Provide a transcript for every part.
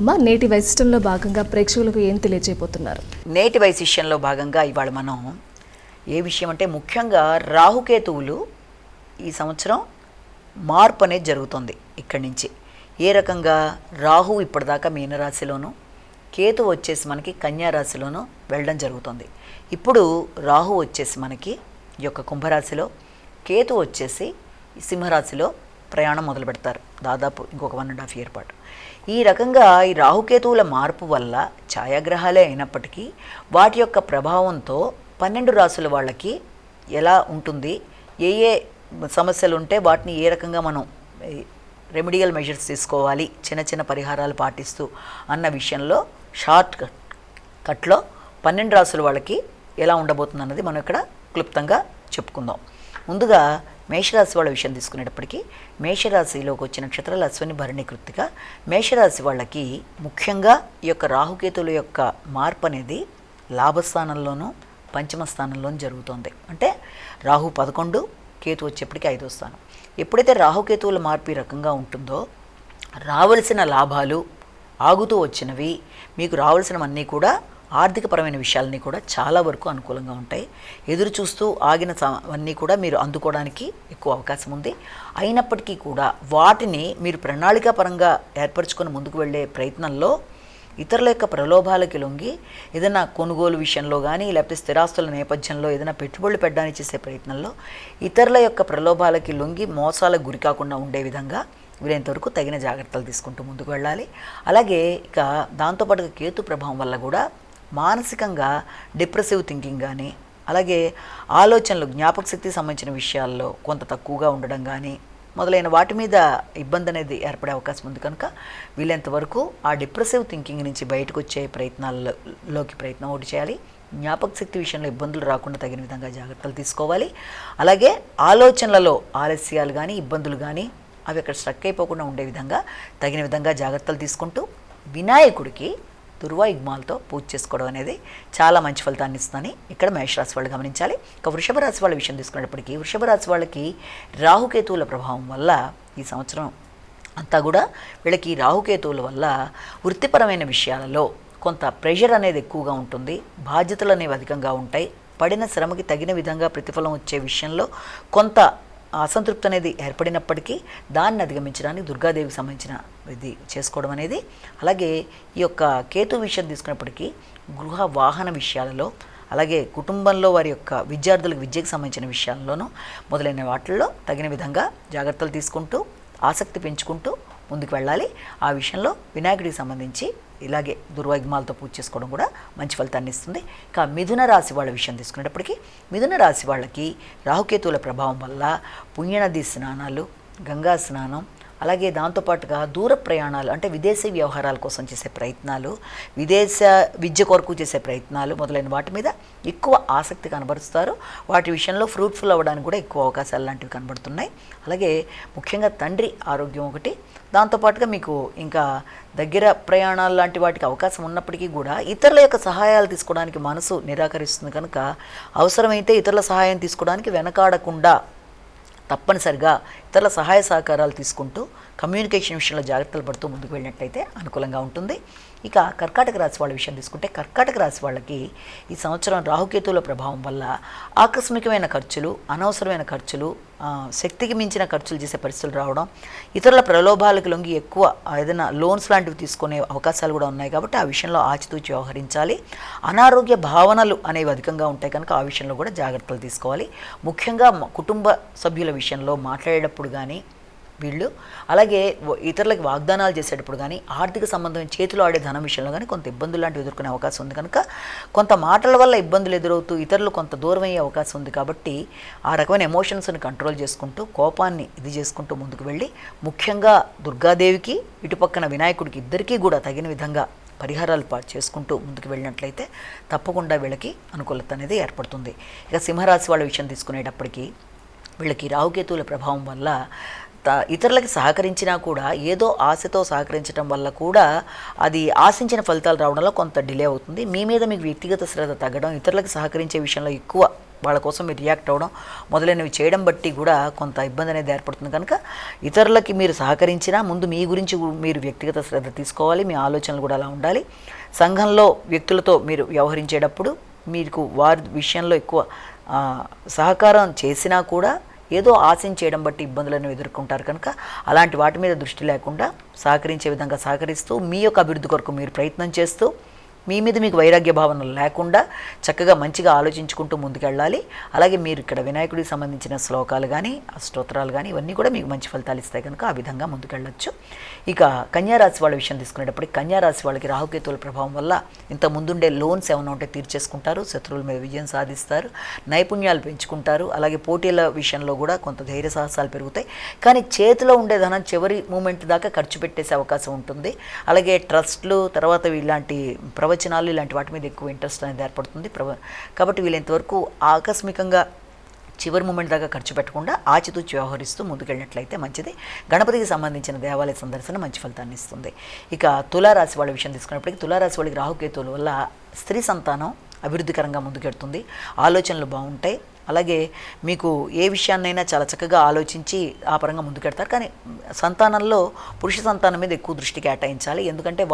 అమ్మ, నేటి వైశిష్టంలో భాగంగా ప్రేక్షకులకు ఏం తెలియజేయబోతున్నారు? నేటి వైశిష్యంలో భాగంగా ఇవాళ మనం ఏ విషయం అంటే ముఖ్యంగా రాహుకేతువులు ఈ సంవత్సరం మార్పు అనేది జరుగుతుంది. ఇక్కడి నుంచి ఏ రకంగా రాహు ఇప్పటిదాకా మీనరాశిలోను, కేతు వచ్చేసి మనకి కన్యారాశిలోను వెళ్ళడం జరుగుతుంది. ఇప్పుడు రాహు వచ్చేసి మనకి ఈ యొక్క కుంభరాశిలో, కేతు వచ్చేసి సింహరాశిలో ప్రయాణం మొదలు పెడతారు దాదాపు ఇంకొక 1.5 year పాటు. ఈ రకంగా ఈ రాహుకేతువుల మార్పు వల్ల ఛాయాగ్రహాలే అయినప్పటికీ వాటి యొక్క ప్రభావంతో 12 రాశుల వాళ్ళకి ఎలా ఉంటుంది, ఏ ఏ సమస్యలు ఉంటే వాటిని ఏ రకంగా మనం రెమెడియల్ మెజర్స్ తీసుకోవాలి, చిన్న చిన్న పరిహారాలు పాటిస్తూ అన్న విషయంలో షార్ట్ కట్లో 12 రాశుల వాళ్ళకి ఎలా ఉండబోతుంది అన్నది మనం ఇక్కడ క్లుప్తంగా చెప్పుకుందాం. ముందుగా మేషరాశి వాళ్ళ విషయం తీసుకునేటప్పటికీ మేషరాశిలోకి వచ్చిన నక్షత్రాలు అశ్విని, భరణి, కృత్తిక. మేషరాశి వాళ్ళకి ముఖ్యంగా ఈ యొక్క రాహుకేతువుల యొక్క మార్పు అనేది లాభస్థానంలోనూ పంచమ స్థానంలోనూ జరుగుతుంది. అంటే రాహు 11, కేతు వచ్చేప్పటికి 5వ స్థానం. ఎప్పుడైతే రాహుకేతువుల మార్పు ఈ రకంగా ఉంటుందో రావలసిన లాభాలు, ఆగుతూ వచ్చినవి, మీకు రావాల్సినవన్నీ కూడా ఆర్థికపరమైన విషయాలన్నీ కూడా చాలా వరకు అనుకూలంగా ఉంటాయి. ఎదురు చూస్తూ ఆగిన అన్నీ కూడా మీరు అందుకోవడానికి ఎక్కువ అవకాశం ఉంది. అయినప్పటికీ కూడా వాటిని మీరు ప్రణాళికాపరంగా ఏర్పరచుకొని ముందుకు వెళ్ళే ప్రయత్నంలో ఇతరుల యొక్క ప్రలోభాలకి లొంగి ఏదైనా కొనుగోలు విషయంలో కానీ, లేకపోతే స్థిరాస్తుల నేపథ్యంలో ఏదైనా పెట్టుబడులు పెట్టడానికి చేసే ప్రయత్నంలో ఇతరుల యొక్క ప్రలోభాలకి లొంగి మోసాలకు గురి కాకుండా ఉండే విధంగా వీలైనంతవరకు తగిన జాగ్రత్తలు తీసుకుంటూ ముందుకు వెళ్ళాలి. అలాగే ఇక దాంతోపాటుగా కేతు ప్రభావం వల్ల కూడా మానసికంగా డిప్రెసివ్ థింకింగ్ కానీ, అలాగే ఆలోచనలు, జ్ఞాపక శక్తికి సంబంధించిన విషయాల్లో కొంత తక్కువగా ఉండడం కానీ మొదలైన వాటి మీద ఇబ్బంది అనేది ఏర్పడే అవకాశం ఉంది. కనుక వీలైనంత వరకు ఆ డిప్రెసివ్ థింకింగ్ నుంచి బయటకు వచ్చే ప్రయత్నం ఒకటి చేయాలి. జ్ఞాపక శక్తి విషయంలో ఇబ్బందులు రాకుండా తగిన విధంగా జాగ్రత్తలు తీసుకోవాలి. అలాగే ఆలోచనలలో ఆలస్యాలు కానీ, ఇబ్బందులు కానీ అవి అక్కడ స్ట్రక్ అయిపోకుండా ఉండే విధంగా తగిన విధంగా జాగ్రత్తలు తీసుకుంటూ వినాయకుడికి దుర్వాయుగ్మాలతో పూజ చేసుకోవడం అనేది చాలా మంచి ఫలితాన్ని ఇస్తుందని ఇక్కడ మేషరాశి వాళ్ళు గమనించాలి. ఇక వృషభ రాశి వాళ్ళ విషయం తీసుకునేటప్పటికీ వృషభ రాశి వాళ్ళకి రాహుకేతువుల ప్రభావం వల్ల ఈ సంవత్సరం అంతా కూడా వీళ్ళకి రాహుకేతువుల వల్ల వృత్తిపరమైన విషయాలలో కొంత ప్రెషర్ అనేది ఎక్కువగా ఉంటుంది, బాధ్యతలు అనేవి అధికంగా ఉంటాయి. పడిన శ్రమకి తగిన విధంగా ప్రతిఫలం వచ్చే విషయంలో కొంత అసంతృప్తి అనేది ఏర్పడినప్పటికీ దాన్ని అధిగమించడానికి దుర్గాదేవికి సంబంధించిన ఇది చేసుకోవడం అనేది, అలాగే ఈ యొక్క కేతు విషయం తీసుకున్నప్పటికీ గృహ వాహన విషయాలలో, అలాగే కుటుంబంలో వారి యొక్క విద్యార్థులకు విద్యకు సంబంధించిన విషయాల్లోనూ మొదలైన వాటిల్లో తగిన విధంగా జాగ్రత్తలు తీసుకుంటూ ఆసక్తి పెంచుకుంటూ ముందుకు వెళ్ళాలి. ఆ విషయంలో వినాయకుడికి సంబంధించి ఇలాగే దుర్వాయుగ్మాలతో పూజ చేసుకోవడం కూడా మంచి ఫలితాన్ని ఇస్తుంది. ఇక మిథున రాశి వాళ్ళ విషయం తీసుకునేటప్పటికీ మిథున రాశి వాళ్ళకి రాహుకేతువుల ప్రభావం వల్ల పుణ్యనది స్నానాలు, గంగా స్నానం, అలాగే దాంతోపాటుగా దూర ప్రయాణాలు అంటే విదేశీ వ్యవహారాల కోసం చేసే ప్రయత్నాలు, విదేశ విద్య కొరకు చేసే ప్రయత్నాలు మొదలైన వాటి మీద ఎక్కువ ఆసక్తి కనబరుస్తారు. వాటి విషయంలో ఫ్రూట్ఫుల్ అవ్వడానికి కూడా ఎక్కువ అవకాశాలు లాంటివి కనబడుతున్నాయి. అలాగే ముఖ్యంగా తండ్రి ఆరోగ్యం ఒకటి, దాంతోపాటుగా మీకు ఇంకా దగ్గర ప్రయాణాలు లాంటి వాటికి అవకాశం ఉన్నప్పటికీ కూడా ఇతరుల యొక్క సహాయాలు తీసుకోవడానికి మనసు నిరాకరిస్తుంది. కనుక అవసరమైతే ఇతరుల సహాయం తీసుకోవడానికి వెనకాడకుండా తప్పనిసరిగా ఇతరుల సహాయ సహకారాలు తీసుకుంటూ కమ్యూనికేషన్ విషయంలో జాగ్రత్తలు పడుతూ ముందుకు వెళ్ళినట్లయితే అనుకూలంగా ఉంటుంది. ఇక కర్కాటక రాశి వాళ్ళ విషయం తీసుకుంటే కర్కాటక రాశి వాళ్ళకి ఈ సంవత్సరం రాహుకేతువుల ప్రభావం వల్ల ఆకస్మికమైన ఖర్చులు, అనవసరమైన ఖర్చులు, శక్తికి మించిన ఖర్చులు చేసే పరిస్థితులు రావడం, ఇతరుల ప్రలోభాలకు లొంగి ఎక్కువ ఏదైనా లోన్స్ లాంటివి తీసుకునే అవకాశాలు కూడా ఉన్నాయి. కాబట్టి ఆ విషయంలో ఆచితూచి వ్యవహరించాలి. అనారోగ్య భావనలు అనేవి అధికంగా ఉంటాయి కనుక ఆ విషయంలో కూడా జాగ్రత్తలు తీసుకోవాలి. ముఖ్యంగా కుటుంబ సభ్యుల విషయంలో మాట్లాడేటప్పుడు కానీ వీళ్ళు, అలాగే ఇతరులకు వాగ్దానాలు చేసేటప్పుడు కానీ, ఆర్థిక సంబంధం చేతిలో ఆడే ధనం విషయంలో కానీ కొంత ఇబ్బందులు లాంటివి ఎదుర్కొనే అవకాశం ఉంది. కనుక కొంత మాటల వల్ల ఇబ్బందులు ఎదురవుతూ ఇతరులు కొంత దూరం అయ్యే అవకాశం ఉంది. కాబట్టి ఆ రకమైన ఎమోషన్స్ని కంట్రోల్ చేసుకుంటూ కోపాన్ని ఇది చేసుకుంటూ ముందుకు వెళ్ళి ముఖ్యంగా దుర్గాదేవికి ఇటుపక్కన వినాయకుడికి ఇద్దరికీ కూడా తగిన విధంగా పరిహారాలు చేసుకుంటూ ముందుకు వెళ్ళినట్లయితే తప్పకుండా వీళ్ళకి అనుకూలత అనేది ఏర్పడుతుంది. ఇక సింహరాశి వాళ్ళ విషయం తీసుకునేటప్పటికీ వీళ్ళకి రాహుకేతువుల ప్రభావం వల్ల ఇతరులకి సహకరించినా కూడా ఏదో ఆశతో సహకరించడం వల్ల కూడా అది ఆశించిన ఫలితాలు రావడంలో కొంత డిలే అవుతుంది. మీ మీద మీకు వ్యక్తిగత శ్రద్ధ తగ్గడం, ఇతరులకు సహకరించే విషయంలో ఎక్కువ వాళ్ళ కోసం మీరు రియాక్ట్ అవ్వడం మొదలైనవి చేయడం బట్టి కూడా కొంత ఇబ్బంది అనేది ఏర్పడుతుంది. కనుక ఇతరులకి మీరు సహకరించినా ముందు మీ గురించి మీరు వ్యక్తిగత శ్రద్ధ తీసుకోవాలి. మీ ఆలోచనలు కూడా అలా ఉండాలి. సంఘంలో వ్యక్తులతో మీరు వ్యవహరించేటప్పుడు మీకు వారి విషయంలో ఎక్కువ సహకారం చేసినా కూడా ఏదో ఆశించేయడం బట్టి ఇబ్బందులను ఎదుర్కొంటారు. కనుక అలాంటి వాటి మీద దృష్టి లేకుండా సహకరించే విధంగా సహకరిస్తూ మీ యొక్క అభివృద్ధి కొరకు మీరు ప్రయత్నం చేస్తూ మీ మీద మీకు వైరాగ్య భావనలు లేకుండా చక్కగా మంచిగా ఆలోచించుకుంటూ ముందుకెళ్ళాలి. అలాగే మీరు ఇక్కడ వినాయకుడికి సంబంధించిన శ్లోకాలు కానీ స్తోత్రాలు కానీ ఇవన్నీ కూడా మీకు మంచి ఫలితాలు ఇస్తాయి. కనుక ఆ విధంగా ముందుకెళ్ళొచ్చు. ఇక కన్యారాశి వాళ్ళ విషయం తీసుకునేటప్పటికి కన్యారాశి వాళ్ళకి రాహుకేతువుల ప్రభావం వల్ల ఇంత ముందుండే లోన్స్ ఏమైనా ఉంటే తీర్చేసుకుంటారు, శత్రువుల మీద విజయం సాధిస్తారు, నైపుణ్యాలు పెంచుకుంటారు. అలాగే పోటీల విషయంలో కూడా కొంత ధైర్య సాహసాలు పెరుగుతాయి. కానీ చేతిలో ఉండే ధనం చివరి మూమెంట్ దాకా ఖర్చు పెట్టేసే అవకాశం ఉంటుంది. అలాగే ట్రస్ట్లు తర్వాత ఇలాంటి ప్రవచనాలు ఇలాంటి వాటి మీద ఎక్కువ ఇంట్రెస్ట్ అనేది ఏర్పడుతుంది. కాబట్టి వీళ్ళు ఇంతవరకు ఆకస్మికంగా చివరి మూమెంట్ దాకా ఖర్చు పెట్టకుండా ఆచితూచి వ్యవహరిస్తూ ముందుకెళ్ళినట్లయితే మంచిది. గణపతికి సంబంధించిన దేవాలయ సందర్శన మంచి ఫలితాన్ని ఇస్తుంది. ఇక తులారాశి వాళ్ళ విషయం తీసుకున్నప్పటికీ తులారాశి వాళ్ళకి రాహుకేతువుల వల్ల స్త్రీ సంతానం అభివృద్ధికరంగా ముందుకెడుతుంది. ఆలోచనలు బాగుంటాయి. అలాగే మీకు ఏ విషయాన్నైనా చాలా చక్కగా ఆలోచించి ఆ పరంగా ముందుకెడతారు. కానీ సంతానంలో పురుష సంతానం మీద ఎక్కువ దృష్టి కేటాయించాలి. ఎందుకంటే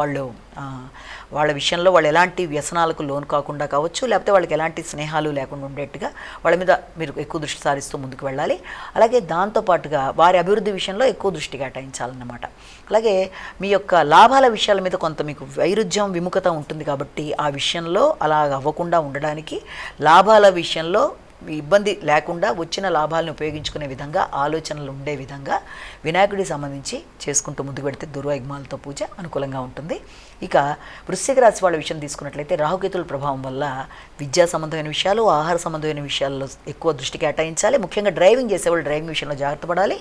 వాళ్ళ విషయంలో వాళ్ళు ఎలాంటి వ్యసనాలకు లోను కాకుండా కావచ్చు, లేకపోతే వాళ్ళకి ఎలాంటి స్నేహాలు లేకుండా ఉండేట్టుగా వాళ్ళ మీద మీరు ఎక్కువ దృష్టి సారిస్తూ ముందుకు వెళ్ళాలి. అలాగే దాంతోపాటుగా వారి అభివృద్ధి విషయంలో ఎక్కువ దృష్టి కేటాయించాలన్నమాట. అలాగే మీ యొక్క లాభాల విషయాల మీద కొంత మీకు వైరుధ్యం విముఖత ఉంటుంది. కాబట్టి ఆ విషయంలో అలా అవ్వకుండా ఉండడానికి లాభాల విషయంలో ఇబ్బంది లేకుండా వచ్చిన లాభాలను ఉపయోగించుకునే విధంగా ఆలోచనలు ఉండే విధంగా వినాయకుడికి సంబంధించి చేసుకుంటూ ముందుకు పెడితే దుర్వాయుగ్మాలతో పూజ అనుకూలంగా ఉంటుంది. ఇక వృశ్చిక రాశి వాళ్ళ విషయం తీసుకున్నట్లయితే రాహుకేతుల ప్రభావం వల్ల విద్యా సంబంధమైన విషయాలు, ఆహార సంబంధమైన విషయాల్లో ఎక్కువ దృష్టి కేటాయించాలి. ముఖ్యంగా డ్రైవింగ్ చేసేవాళ్ళు డ్రైవింగ్ విషయంలో జాగ్రత్త పడాలి.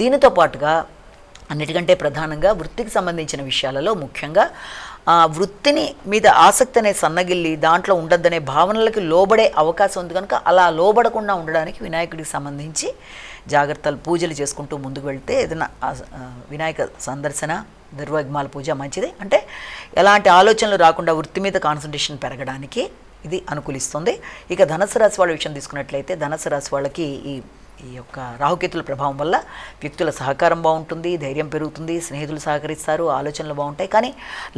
దీనితో పాటుగా అన్నిటికంటే ప్రధానంగా వృత్తికి సంబంధించిన విషయాలలో ముఖ్యంగా వృత్తిని మీద ఆసక్తి అనే సన్నగిల్లి దాంట్లో ఉండద్దనే భావనలకు లోబడే అవకాశం ఉంది. కనుక అలా లోబడకుండా ఉండడానికి వినాయకుడికి సంబంధించి జాగ్రత్తలు పూజలు చేసుకుంటూ ముందుకు వెళ్తే ఏదైనా వినాయక సందర్శన దుర్వాయుగ్మాల పూజ మంచిది. అంటే ఎలాంటి ఆలోచనలు రాకుండా వృత్తి మీద కాన్సన్ట్రేషన్ పెరగడానికి ఇది అనుకూలిస్తుంది. ఇక ధనుసు రాశి వాళ్ళ విషయం తీసుకున్నట్లయితే ధనుసు రాశి వాళ్ళకి ఈ యొక్క రాహుకేతుల ప్రభావం వల్ల వ్యక్తుల సహకారం బాగుంటుంది, ధైర్యం పెరుగుతుంది, స్నేహితులు సహకరిస్తారు, ఆలోచనలు బాగుంటాయి. కానీ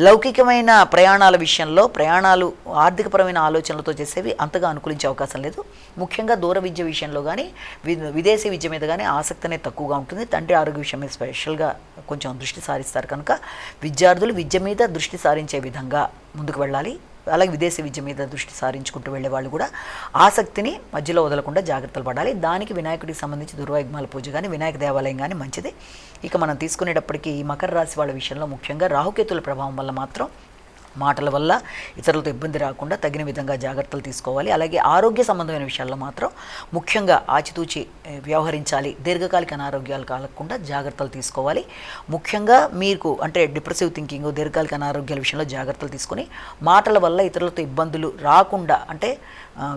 లౌకికమైన ప్రయాణాల విషయంలో ప్రయాణాలు ఆర్థికపరమైన ఆలోచనలతో చేసేవి అంతగా అనుకూలించే అవకాశం లేదు. ముఖ్యంగా దూర విద్య విషయంలో కానీ విదేశీ విద్య మీద కానీ ఆసక్తి అనేది తక్కువగా ఉంటుంది. తండ్రి ఆరోగ్య విషయం మీద స్పెషల్గా కొంచెం దృష్టి సారిస్తారు. కనుక విద్యార్థులు విద్య మీద దృష్టి సారించే విధంగా ముందుకు వెళ్ళాలి. అలాగే విదేశీ విద్య మీద దృష్టి సారించుకుంటూ వెళ్ళే వాళ్ళు కూడా ఆసక్తిని మధ్యలో వదలకుండా జాగ్రత్తలు పడాలి. దానికి వినాయకుడికి సంబంధించి దుర్వాయుగ్మాల పూజ కానీ వినాయక దేవాలయం కానీ మంచిది. ఇక మనం తీసుకునేటప్పటికీ మకర రాశి వాళ్ళ విషయంలో ముఖ్యంగా రాహుకేతుల ప్రభావం వల్ల మాత్రం మాటల వల్ల ఇతరులతో ఇబ్బంది రాకుండా తగిన విధంగా జాగ్రత్తలు తీసుకోవాలి. అలాగే ఆరోగ్య సంబంధమైన విషయాల్లో మాత్రం ముఖ్యంగా ఆచితూచి వ్యవహరించాలి. దీర్ఘకాలిక అనారోగ్యాలు కలగకుండా జాగ్రత్తలు తీసుకోవాలి. ముఖ్యంగా మీకు అంటే డిప్రెసివ్ థింకింగ్, దీర్ఘకాలిక అనారోగ్యాల విషయంలో జాగ్రత్తలు తీసుకొని మాటల వల్ల ఇతరులతో ఇబ్బందులు రాకుండా అంటే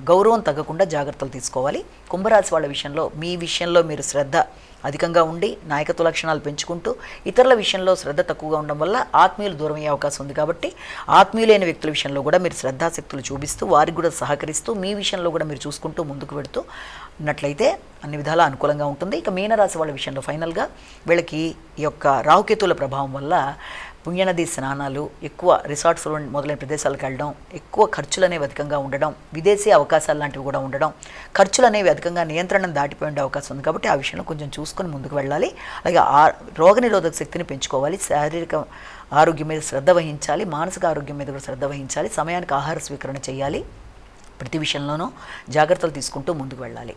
గౌరవం తగ్గకుండా జాగ్రత్తలు తీసుకోవాలి. కుంభరాశి వాళ్ళ విషయంలో మీ విషయంలో మీరు శ్రద్ధ అధికంగా ఉండి నాయకత్వ లక్షణాలు పెంచుకుంటూ ఇతరుల విషయంలో శ్రద్ధ తక్కువగా ఉండడం వల్ల ఆత్మీయులు దూరం అయ్యే అవకాశం ఉంది. కాబట్టి ఆత్మీయులైన వ్యక్తుల విషయంలో కూడా మీరు శ్రద్ధాశక్తులు చూపిస్తూ వారికి కూడా సహకరిస్తూ మీ విషయంలో కూడా మీరు చూసుకుంటూ ముందుకు పెడుతూ ఉన్నట్లయితే అన్ని విధాలా అనుకూలంగా ఉంటుంది. ఇక మీనరాశి వాళ్ళ విషయంలో ఫైనల్గా వీళ్ళకి ఈ యొక్క రాహుకేతువుల ప్రభావం వల్ల పుణ్యనది స్నానాలు, ఎక్కువ రిసార్ట్స్ మొదలైన ప్రదేశాలకు వెళ్ళడం, ఎక్కువ ఖర్చులు అనేవి అధికంగా ఉండడం, విదేశీ అవకాశాలు లాంటివి కూడా ఉండడం, ఖర్చులు అనేవి అధికంగా నియంత్రణను దాటిపోయే అవకాశం ఉంది. కాబట్టి ఆ విషయంలో కొంచెం చూసుకొని ముందుకు వెళ్ళాలి. అలాగే రోగనిరోధక శక్తిని పెంచుకోవాలి, శారీరక ఆరోగ్యం మీద శ్రద్ధ వహించాలి, మానసిక ఆరోగ్యం మీద కూడా శ్రద్ధ వహించాలి, సమయానికి ఆహార స్వీకరణ చేయాలి. ప్రతి విషయంలోనూ జాగ్రత్తలు తీసుకుంటూ ముందుకు వెళ్ళాలి.